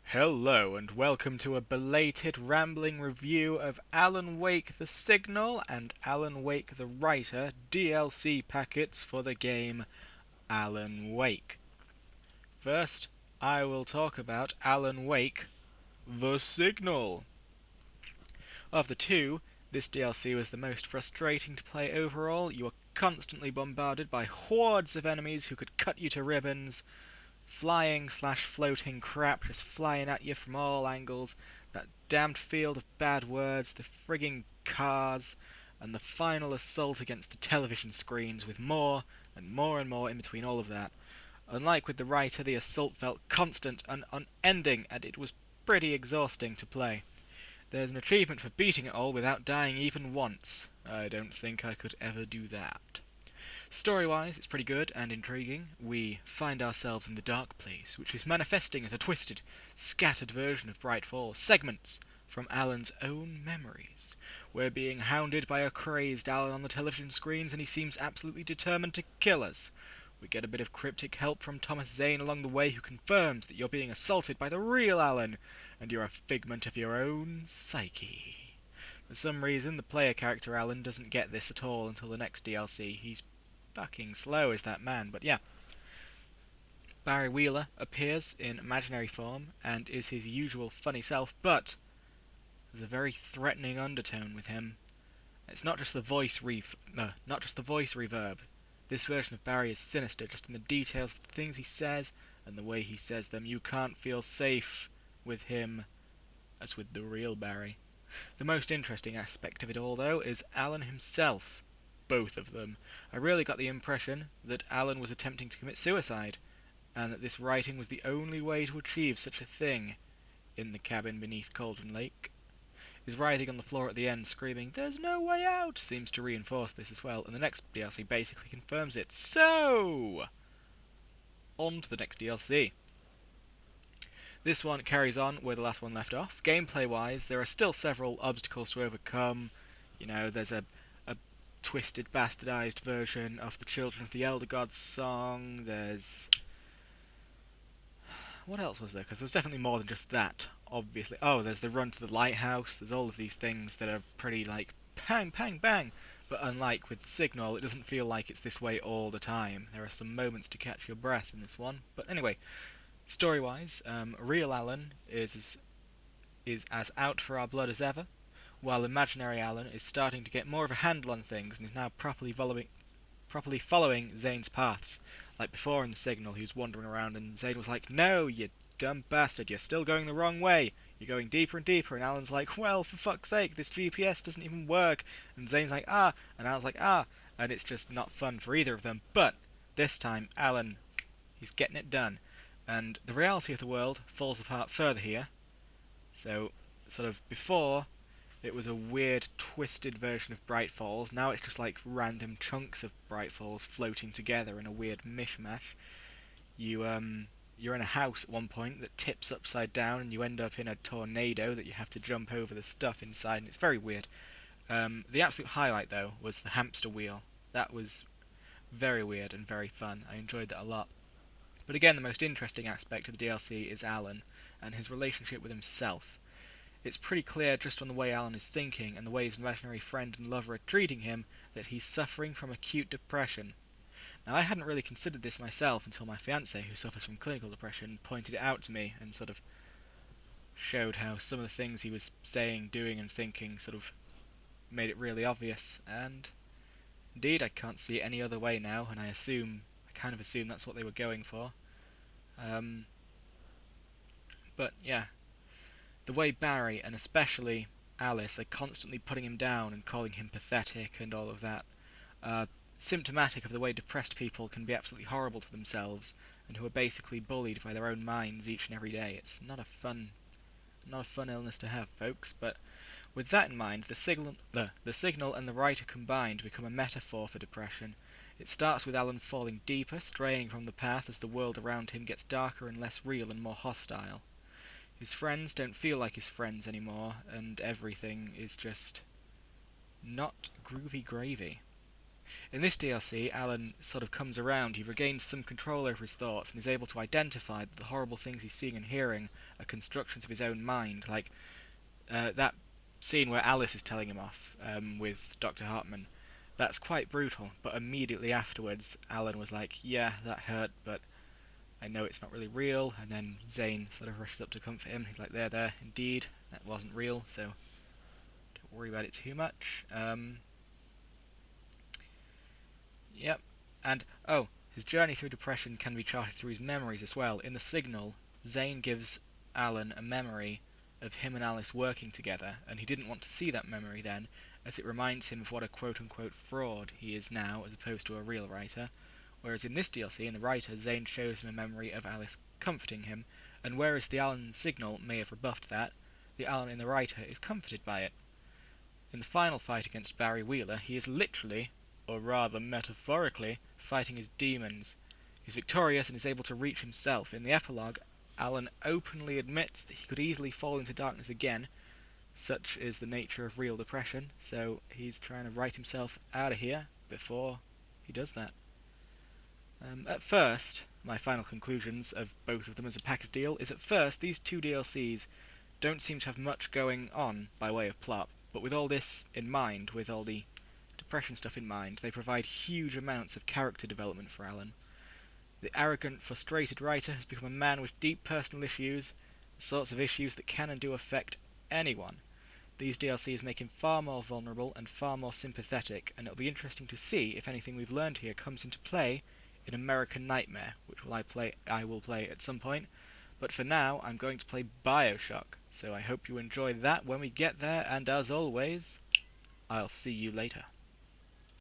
Hello and welcome to a belated rambling review of Alan Wake the Signal and Alan Wake the Writer DLC packets for the game Alan Wake. First, I will talk about Alan Wake the Signal. Of the two, this DLC was the most frustrating to play overall. You were constantly bombarded by hordes of enemies who could cut you to ribbons, flying/floating crap just flying at you from all angles, that damned field of bad words, the frigging cars, and the final assault against the television screens with more and more and more in between all of that. Unlike with the writer, the assault felt constant and unending, and it was pretty exhausting to play. There's an achievement for beating it all without dying even once. I don't think I could ever do that. Story-wise, it's pretty good and intriguing. We find ourselves in the Dark Place, which is manifesting as a twisted, scattered version of Bright Falls, segments from Alan's own memories. We're being hounded by a crazed Alan on the television screens, and he seems absolutely determined to kill us. We get a bit of cryptic help from Thomas Zane along the way, who confirms that you're being assaulted by the real Alan, and you're a figment of your own psyche. For some reason, the player character Alan doesn't get this at all until the next DLC. He's fucking slow as that man, but yeah. Barry Wheeler appears in imaginary form and is his usual funny self, but there's a very threatening undertone with him. It's not just the voice reverb. This version of Barry is sinister just in the details of the things he says and the way he says them. You can't feel safe with him as with the real Barry. The most interesting aspect of it all, though, is Alan himself. Both of them. I really got the impression that Alan was attempting to commit suicide, and that this writing was the only way to achieve such a thing in the cabin beneath Cauldron Lake. His writhing on the floor at the end, screaming, "There's no way out!" seems to reinforce this as well, and the next DLC basically confirms it. So, on to the next DLC. This one carries on where the last one left off. Gameplay-wise, there are still several obstacles to overcome. There's a twisted, bastardized version of the Children of the Elder Gods song. There's... what else was there? Because there was definitely more than just that, obviously. Oh, there's the run to the lighthouse. There's all of these things that are pretty, like, bang, bang, bang. But unlike with Signal, it doesn't feel like it's this way all the time. There are some moments to catch your breath in this one. But anyway, story-wise, real Alan is as out for our blood as ever, while imaginary Alan is starting to get more of a handle on things and is now properly following Zane's paths. Like before in the Signal, he was wandering around and Zane was like, "No, you dumb bastard, you're still going the wrong way. You're going deeper and deeper." And Alan's like, "Well, for fuck's sake, this GPS doesn't even work." And Zane's like, "Ah," and Alan's like, "Ah," and it's just not fun for either of them. But this time, Alan, he's getting it done. And the reality of the world falls apart further here. So, sort of before, it was a weird, twisted version of Bright Falls. Now it's just like random chunks of Bright Falls floating together in a weird mishmash. You're in a house at one point that tips upside down, and you end up in a tornado that you have to jump over the stuff inside, and it's very weird. The absolute highlight, though, was the hamster wheel. That was very weird and very fun. I enjoyed that a lot. But again, the most interesting aspect of the DLC is Alan and his relationship with himself. It's pretty clear just on the way Alan is thinking and the way his imaginary friend and lover are treating him that he's suffering from acute depression. Now, I hadn't really considered this myself until my fiancé, who suffers from clinical depression, pointed it out to me and sort of showed how some of the things he was saying, doing and thinking sort of made it really obvious. And indeed, I can't see it any other way now, and I kind of assume that's what they were going for. But yeah, the way Barry, and especially Alice, are constantly putting him down and calling him pathetic and all of that, are symptomatic of the way depressed people can be absolutely horrible to themselves, and who are basically bullied by their own minds each and every day. It's not a fun illness to have, folks, but with that in mind, the signal and the writer combined become a metaphor for depression. It starts with Alan falling deeper, straying from the path as the world around him gets darker and less real and more hostile. His friends don't feel like his friends anymore, and everything is just not groovy gravy. In this DLC, Alan sort of comes around. He regains some control over his thoughts and is able to identify that the horrible things he's seeing and hearing are constructions of his own mind, like that scene where Alice is telling him off with Dr. Hartman. That's quite brutal, but immediately afterwards, Alan was like, yeah, that hurt, but I know it's not really real. And then Zane sort of rushes up to comfort him. He's like, there, indeed, that wasn't real, so don't worry about it too much. Yep. And, oh, his journey through depression can be charted through his memories as well. In the signal, Zane gives Alan a memory of him and Alice working together, and he didn't want to see that memory then, as it reminds him of what a quote-unquote fraud he is now, as opposed to a real writer. Whereas in this DLC, in the writer, Zane shows him a memory of Alice comforting him, and whereas the Alan in the signal may have rebuffed that, the Alan in the writer is comforted by it. In the final fight against Barry Wheeler, he is literally, or rather metaphorically, fighting his demons. He's victorious and is able to reach himself. In the epilogue, Alan openly admits that he could easily fall into darkness again. Such is the nature of real depression, so he's trying to write himself out of here before he does that. At first, my final conclusions of both of them as a package deal is at first these two DLCs don't seem to have much going on by way of plot, but with all this in mind, with all the depression stuff in mind, they provide huge amounts of character development for Alan. The arrogant, frustrated writer has become a man with deep personal issues, the sorts of issues that can and do affect anyone. These DLCs make him far more vulnerable and far more sympathetic, and it'll be interesting to see if anything we've learned here comes into play in American Nightmare, which I will play at some point. But for now, I'm going to play BioShock, so I hope you enjoy that when we get there, and as always, I'll see you later.